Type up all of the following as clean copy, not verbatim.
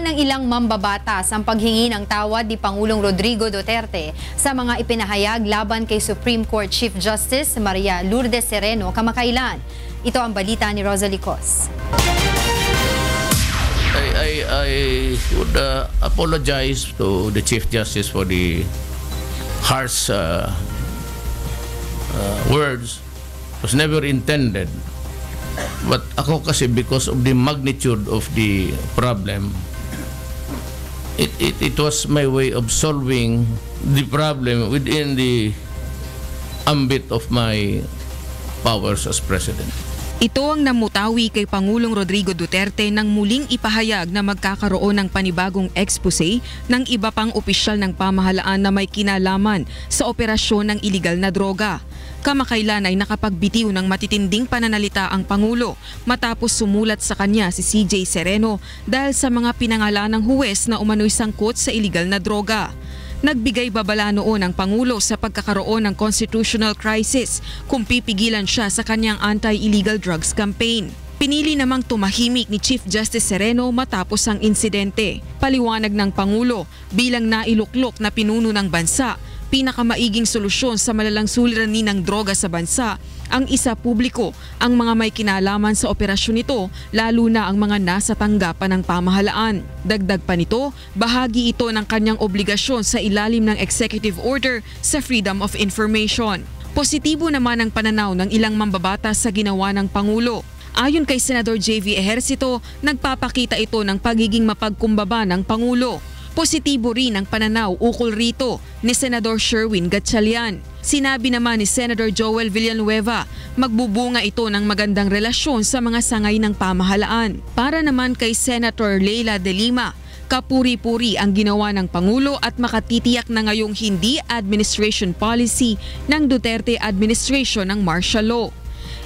Inuuna ng ilang mambabatas ang paghingi ng tawad ni Pangulong Rodrigo Duterte sa mga ipinahayag laban kay Supreme Court Chief Justice Maria Lourdes Sereno kamakailan. Ito ang balita ni Rosalie Cos. I would apologize to the Chief Justice for the harsh words. It was never intended. But ako kasi, because of the magnitude of the problem, it was my way of solving the problem within the ambit of my powers as President. Ito ang namutawi kay Pangulong Rodrigo Duterte nang muling ipahayag na magkakaroon ng panibagong expose ng iba pang opisyal ng pamahalaan na may kinalaman sa operasyon ng iligal na droga. Kamakailan ay nakapagbitiw ng matitinding pananalita ang Pangulo matapos sumulat sa kanya si CJ Sereno dahil sa mga pinangalan ng huwes na umano'y sangkot sa iligal na droga. Nagbigay babala noon ang Pangulo sa pagkakaroon ng constitutional crisis kung pipigilan siya sa kanyang anti-illegal drugs campaign. Pinili namang tumahimik ni Chief Justice Sereno matapos ang insidente. Paliwanag ng Pangulo, bilang nailuklok na pinuno ng bansa, pinakamaiging solusyon sa malalang suliranin ng droga sa bansa ang isa publiko ang mga may kinalaman sa operasyon nito, lalo na ang mga nasa tanggapan ng pamahalaan. Dagdag pa nito, bahagi ito ng kanyang obligasyon sa ilalim ng executive order sa freedom of information. Positibo naman ang pananaw ng ilang mambabatas sa ginawa ng Pangulo. Ayon kay Senador JV Ejercito, nagpapakita ito ng pagiging mapagkumbaba ng Pangulo. Positibo rin ang pananaw ukol rito ni Senador Sherwin Gatchalian. Sinabi naman ni Senator Joel Villanueva, magbubunga ito ng magandang relasyon sa mga sangay ng pamahalaan. Para naman kay Senator Leila de Lima, kapuri-puri ang ginawa ng Pangulo at makatitiyak na ngayong hindi administration policy ng Duterte administration ng martial law.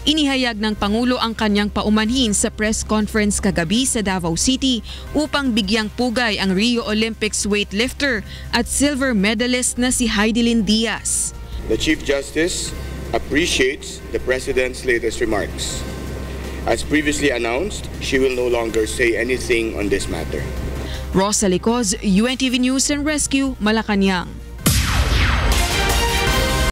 Inihayag ng Pangulo ang kanyang paumanhin sa press conference kagabi sa Davao City upang bigyang pugay ang Rio Olympics weightlifter at silver medalist na si Heidelin Diaz. The Chief Justice appreciates the President's latest remarks. As previously announced, she will no longer say anything on this matter. Rosalie Cos, UNTV News and Rescue, Malacanang.